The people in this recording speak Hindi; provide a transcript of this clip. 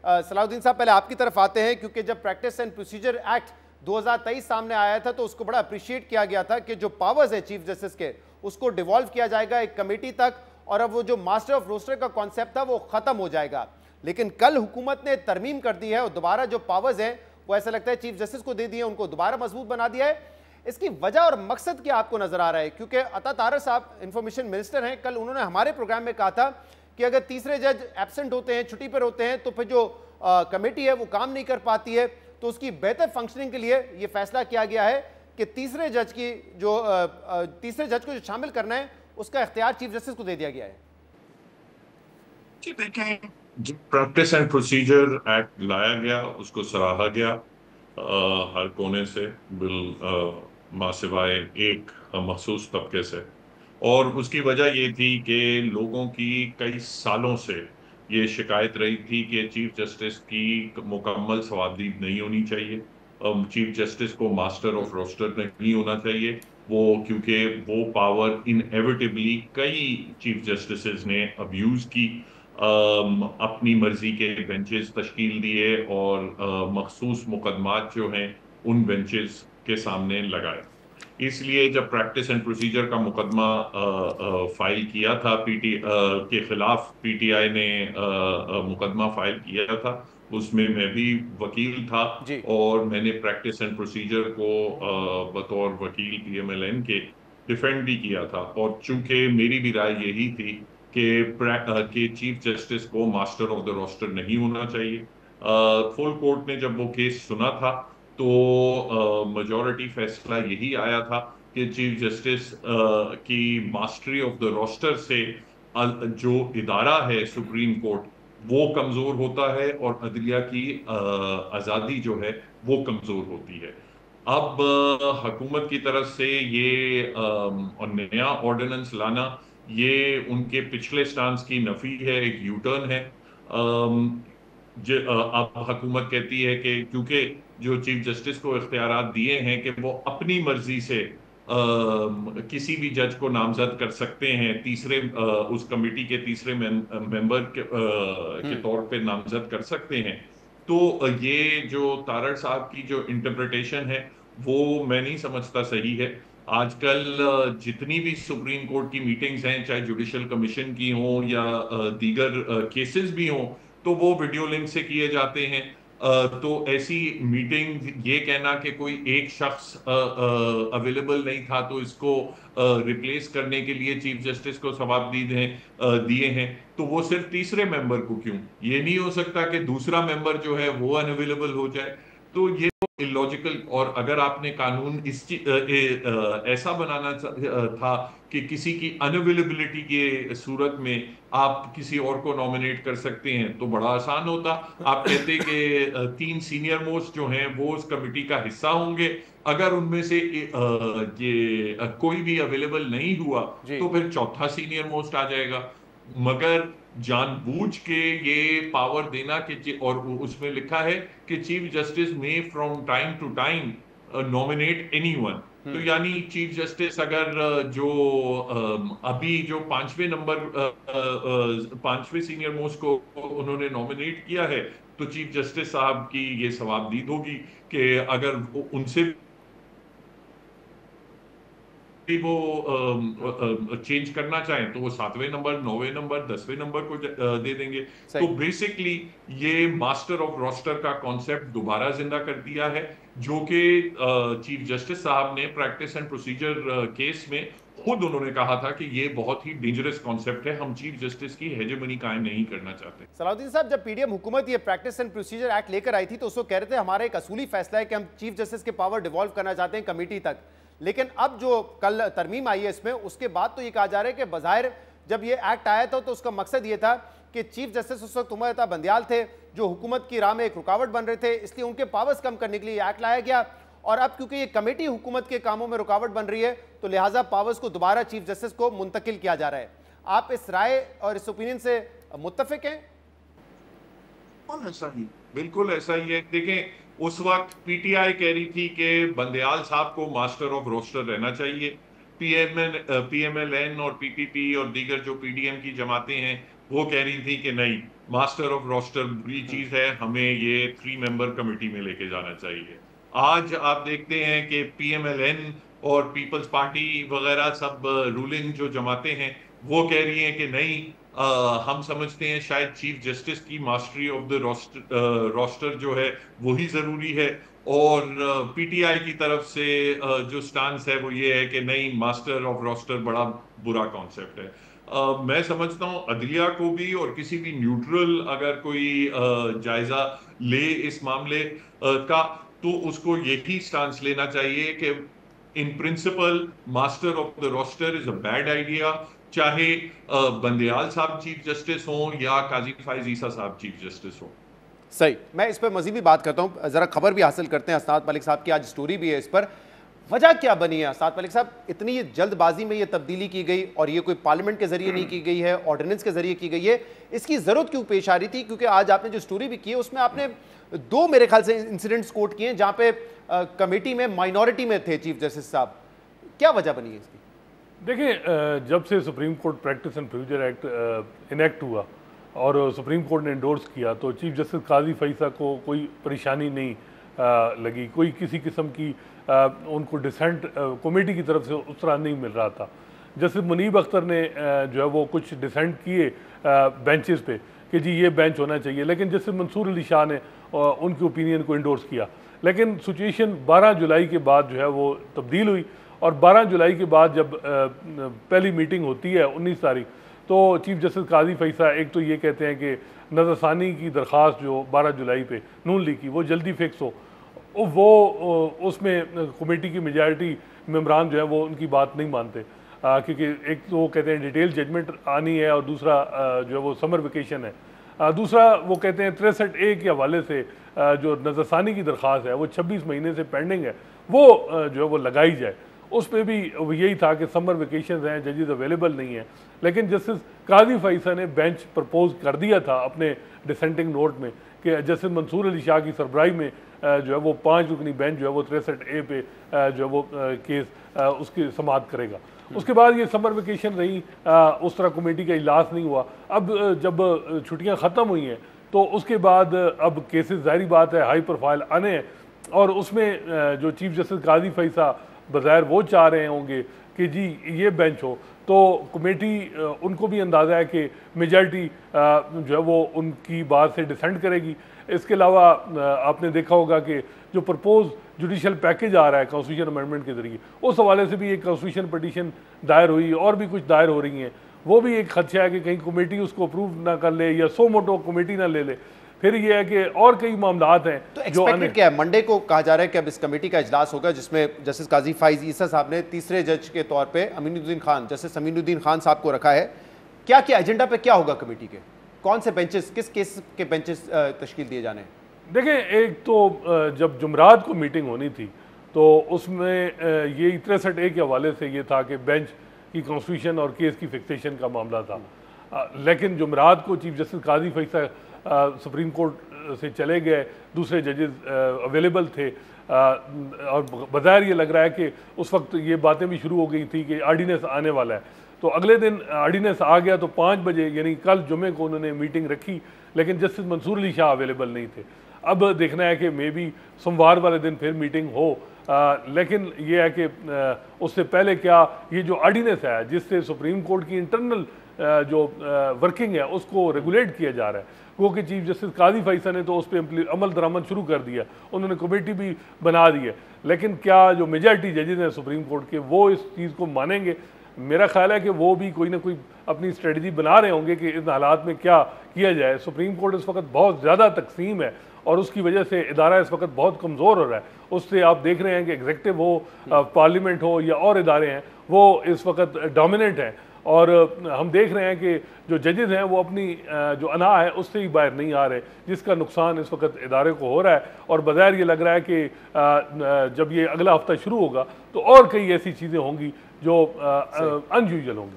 सलाउद्दीन साहब, पहले आपकी तरफ आते हैं, क्योंकि जब प्रैक्टिस एंड प्रोसीजर एक्ट 2023 सामने आया था तो उसको बड़ा अप्रिशिएट किया गया था कि जो पावर्स है चीफ जस्टिस के उसको डिवॉल्व किया जाएगा एक कमेटी तक, और अब वो जो मास्टर ऑफ रोस्टर का कॉन्सेप्ट था वो खत्म हो जाएगा। लेकिन कल हुकूमत ने तरमीम कर दी है और दोबारा जो पावर्स हैं वो ऐसा लगता है चीफ जस्टिस को दे दिए, उनको दोबारा मजबूत बना दिया है। इसकी वजह और मकसद क्या आपको नजर आ रहा है? क्योंकि अता तारर साहब इंफॉर्मेशन मिनिस्टर हैं, कल उन्होंने हमारे प्रोग्राम में कहा था कि अगर तीसरे जज एब्सेंट होते हैं, छुट्टी पर होते हैं, तो फिर जो कमेटी है वो काम नहीं कर पाती है। तो उसकी बेहतर फंक्शनिंग के लिए ये फैसला किया गया है कि तीसरे जज को जो शामिल करना है उसका इख्तियार चीफ जस्टिस को दे दिया गया है। जी देखें, प्रैक्टिस एंड प्रोसीजर एक्ट लाया गया, उसको सराहा गया हर कोने से, मां सिवाय एक मखसूस तबके से। और उसकी वजह ये थी कि लोगों की कई सालों से ये शिकायत रही थी कि चीफ जस्टिस की मुकम्मल सवाबदीद नहीं होनी चाहिए। चीफ जस्टिस को मास्टर ऑफ रोस्टर नहीं होना चाहिए वो, क्योंकि वो पावर इनएविटेबली कई चीफ जस्टिस ने अब्यूज की, अपनी मर्जी के बेंचेस तश्कील दिए और मखसूस मुकदमात जो हैं उन बेंचेस के सामने लगाए। इसलिए जब प्रैक्टिस एंड प्रोसीजर का मुकदमा फाइल किया था के खिलाफ, पीटीआई ने मुकदमा फाइल किया था, उसमें मैं भी वकील था जी। और मैंने प्रैक्टिस एंड प्रोसीजर को बतौर वकील पीएमएलएन के डिफेंड भी किया था। और चूंकि मेरी भी राय यही थी कि चीफ जस्टिस को मास्टर ऑफ द रोस्टर नहीं होना चाहिए। फुल कोर्ट ने जब वो केस सुना था तो मेजॉरिटी फैसला यही आया था कि चीफ जस्टिस की मास्टरी ऑफ द रोस्टर से जो इदारा है सुप्रीम कोर्ट, वो कमजोर होता है और अदलिया की आजादी जो है वो कमजोर होती है। अब हुकूमत की तरफ से ये और नया ऑर्डिनेंस लाना, ये उनके पिछले स्टांस की नफी है, एक यू टर्न है। अब हुकूमत कहती है कि क्योंकि जो चीफ जस्टिस को इख्तियारात दिए हैं कि वो अपनी मर्जी से किसी भी जज को नामजद कर सकते हैं, उस कमेटी के तीसरे मेंबर के तौर पे नामजद कर सकते हैं। तो ये जो तारड़ साहब की जो इंटरप्रिटेशन है वो मैं नहीं समझता सही है। आजकल जितनी भी सुप्रीम कोर्ट की मीटिंग्स हैं, चाहे जुडिशल कमीशन की हो या दीगर केसेस भी हों, तो वो वीडियो लिंक से किए जाते हैं। तो ऐसी मीटिंग, ये कहना कि कोई एक शख्स अवेलेबल नहीं था तो इसको रिप्लेस करने के लिए चीफ जस्टिस को सवाब दिए हैं, तो वो सिर्फ तीसरे मेंबर को क्यों? ये नहीं हो सकता कि दूसरा मेंबर जो है वो अनअवेलेबल हो जाए। तो ये इलॉजिकल। और अगर आपने कानून ऐसा बनाना था कि किसी की अनअवेलेबिलिटी के सूरत में आप किसी और को नॉमिनेट कर सकते हैं तो बड़ा आसान होता। आप कहते कि 3 सीनियर मोस्ट जो हैं वो उस कमिटी का हिस्सा होंगे, अगर उनमें से कोई भी अवेलेबल नहीं हुआ जी। तो फिर चौथा सीनियर मोस्ट आ जाएगा। मगर जानबूझ के ये पावर देना कि, और उसमें लिखा है कि चीफ जस्टिस में from time to time nominate anyone. तो यानी चीफ जस्टिस अगर अभी जो पांचवें सीनियर मोस्ट को उन्होंने नॉमिनेट किया है, तो चीफ जस्टिस साहब की ये सवाबदीद होगी कि अगर उनसे वो चेंज करना चाहें तो वो 7वें नंबर, 9वें नंबर, 10वें नंबर को दे देंगे। तो सही। बेसिकली ये मास्टर ऑफ रोस्टर का कॉन्सेप्ट दोबारा जिंदा कर दिया है, जो कि चीफ जस्टिस साहब ने प्रैक्टिस एंड प्रोसीजर केस में खुद उन्होंने कहा था कि ये बहुत ही डेंजरस कॉन्सेप्ट है, हम चीफ जस्टिस की हेजेमनी कायम नहीं करना चाहते। सलाउद्दीन साहब, जब पीडीएम हुकूमत ये प्रैक्टिस एंड प्रोसीजर एक्ट लेकर आई थी तो उसको कह रहे थे हमारा एक असूली फैसला है कि हम चीफ जस्टिस के पावर डिवॉल्व करना चाहते हैं कमेटी तक। लेकिन अब जो कल तरमीम आई है इसमें, उसके बाद तो ये कहा जा रहा है कि बज़ाहिर जब ये एक्ट आया था तो उसका मकसद ये था कि चीफ जस्टिस उस वक्त उमर अता बंदियाल थे जो हुकूमत की राह में एक रुकावट बन रहे थे, इसलिए उनके पावर्स कम करने के लिए एक्ट लाया गया। और अब क्योंकि ये कमेटी हुकूमत के कामों में रुकावट बन रही है तो लिहाजा पावर्स को दोबारा चीफ जस्टिस को मुंतकिल किया जा रहा है। आप इस राय और इस ओपिनियन से मुत्तफिक हैं? ऐसा ही, बिल्कुल ऐसा ही है। देखें, उस वक्त पीटीआई कह रही थी कि बंदयाल साहब को मास्टर ऑफ रोस्टर रहना चाहिए। पीएमएलएन और पीपीपी और दीगर जो पीडीएम की जमातें हैं वो कह रही थी कि नहीं, मास्टर ऑफ रोस्टर बुरी चीज है, हमें ये 3 मेंबर कमेटी में लेके जाना चाहिए। आज आप देखते हैं कि पीएमएलएन और पीपल्स पार्टी वगैरह सब रूलिंग जो जमाते हैं वो कह रही हैं कि नहीं, हम समझते हैं शायद चीफ जस्टिस की मास्टरी ऑफ द रोस्टर जो है वही जरूरी है। और पीटीआई की तरफ से जो स्टांस है वो ये है कि नहीं, मास्टर ऑफ रोस्टर बड़ा बुरा कॉन्सेप्ट है। मैं समझता हूं अदलिया को भी और किसी भी न्यूट्रल अगर कोई जायजा ले इस मामले का, तो उसको यही स्टांस लेना चाहिए कि in principle master of the roster is a bad idea, चाहे बंदयाल साहब चीफ जस्टिस हों या काजी फायज ईसा साहब चीफ जस्टिस हों। सही, मैं इस पर मजीद भी बात करता हूं, जरा खबर भी हासिल करते हैं। असनाद मलिक साहब की आज स्टोरी भी है इस पर। वजह क्या बनी है असनाद मलिक साहब, इतनी जल्दबाजी में ये तब्दीली की गई और ये कोई पार्लियामेंट के जरिए नहीं की गई है, ऑर्डिनेंस के जरिए की गई है, इसकी जरूरत क्यों पेश आ रही थी? क्योंकि आज आपने जो स्टोरी भी की है उसमें आपने दो मेरे ख्याल से इंसिडेंट्स कोट किए हैं जहां पे कमेटी में माइनॉरिटी में थे चीफ जस्टिस साहब। क्या वजह बनी है इसकी? देखिए, जब से supreme court practice and procedure act enact हुआ और सुप्रीम कोर्ट ने इंडोर्स किया, तो चीफ जस्टिस काजी फैसा को कोई परेशानी नहीं लगी, कोई किसी किस्म की उनको डिसेंट कमेटी की तरफ से उस तरह नहीं मिल रहा था। जस्टिस मुनीब अख्तर ने जो है वो कुछ डिसेंट किए बेंचेस पे कि जी ये बेंच होना चाहिए, लेकिन जस्टिस मंसूर अली शाह ने उनके ओपिनियन को इंडोर्स किया। लेकिन सिचुएशन 12 जुलाई के बाद जो है वो तब्दील हुई और 12 जुलाई के बाद जब पहली मीटिंग होती है 19 तारीख, तो चीफ जस्टिस काजी फैसा एक तो ये कहते हैं कि नज़रसानी की दरख्वास्त जो 12 जुलाई पे नून लीग की वो जल्दी फिक्स हो, वो उसमें कमेटी की मेजॉरिटी मेम्बरान जो है वो उनकी बात नहीं मानते, क्योंकि एक तो वो कहते हैं डिटेल जजमेंट आनी है और दूसरा जो है वो समर वेकेशन है। दूसरा वो कहते हैं 63A के हवाले से जो नज़रसानी की दरख्वास्त है वो 26 महीने से पेंडिंग है, वो जो है वो लगाई जाए। उस पर भी यही था कि समर वेकेशन हैं, जजेस अवेलेबल नहीं है। लेकिन जस्टिस काजी फैसा ने बेंच प्रपोज कर दिया था अपने डिसेंटिंग नोट में कि जस्टिस मंसूर अली शाह की सरबराही में जो है वो 5 रुकनी बेंच जो है वो 63A पे जो है वो केस उसकी समाअत करेगा। उसके बाद ये समर वेकेशन रही, उस तरह कमेटी का इजलास नहीं हुआ। अब जब छुट्टियां ख़त्म हुई हैं तो उसके बाद अब केसेस ज़ाहिर बात है हाई प्रोफाइल आने हैं, और उसमें जो चीफ जस्टिस काजी फैसा बज़ाहिर वो चाह रहे होंगे कि जी ये बेंच हो, तो कमेटी उनको भी अंदाज़ा है कि मेजॉरिटी जो है वो उनकी बात से डिसेंट करेगी। इसके अलावा आपने देखा होगा कि जो प्रपोज जुडिशल पैकेज आ रहा है कॉन्स्टिट्यूशन अमेंडमेंट के ज़रिए, उस हवाले से भी एक कॉन्स्टिट्यूशन पटिशन दायर हुई और भी कुछ दायर हो रही हैं। वो भी एक खदशा है कि कहीं कमेटी उसको अप्रूव ना कर ले या सो मोटो कमेटी ना ले ले। फिर ये है कि और कई मामलात हैं तो एक्सपेक्टेड क्या है? मंडे को कहा जा रहा है कि अब इस कमेटी का इजलास होगा जिसमें जस्टिस काजी फाइज ईसा साहब ने तीसरे जज के तौर पे अमीनुद्दीन खान, जस्टिस अमीनुद्दीन खान साहब को रखा है। क्या क्या एजेंडा पे क्या होगा कमेटी के? कौन से बेंचेस, किस केस के बेंचेस तश्कील दिए जाने हैं? देखें, एक तो जब जुमरात को मीटिंग होनी थी तो उसमें ये 63A के हवाले से ये था कि बेंच की कॉन्स्टिट्यूशन और केस की फिक्सेशन का मामला था। लेकिन जुमरात को चीफ जस्टिस काजी फैसा सुप्रीम कोर्ट से चले गए, दूसरे जजेस अवेलेबल थे, और बज़ाहिर ये लग रहा है कि उस वक्त ये बातें भी शुरू हो गई थी कि ऑर्डिनेंस आने वाला है। तो अगले दिन ऑर्डिनेंस आ गया तो 5 बजे यानी कल जुमे को उन्होंने मीटिंग रखी, लेकिन जस्टिस मंसूर अली शाह अवेलेबल नहीं थे। अब देखना है कि मे बी सोमवार वाले दिन फिर मीटिंग हो, लेकिन ये है कि उससे पहले क्या ये जो ऑर्डिनेंस है जिससे सुप्रीम कोर्ट की इंटरनल जो वर्किंग है उसको रेगुलेट किया जा रहा है, वो कि चीफ जस्टिस काजी फैसा ने तो उस पर अमल दरामद शुरू कर दिया, उन्होंने कमेटी भी बना दी है। लेकिन क्या जो मेजॉरिटी जजेस हैं सुप्रीम कोर्ट के वो इस चीज़ को मानेंगे? मेरा ख्याल है कि वो भी कोई ना कोई अपनी स्ट्रेटजी बना रहे होंगे कि इन हालात में क्या किया जाए। सुप्रीम कोर्ट इस वक्त बहुत ज़्यादा तकसीम है और उसकी वजह से इदारा इस वक्त बहुत कमज़ोर हो रहा है। उससे आप देख रहे हैं कि एग्जेक्टिव हो, पार्लियामेंट हो या और इदारे हैं, वो इस वक्त डोमिनेंट हैं। और हम देख रहे हैं कि जो जजेस हैं वो अपनी जो अना है उससे ही बाहर नहीं आ रहे, जिसका नुकसान इस वक्त इदारे को हो रहा है। और बज़ाहिर ये लग रहा है कि जब ये अगला हफ्ता शुरू होगा तो और कई ऐसी चीज़ें होंगी जो अनयूजुअल होंगी।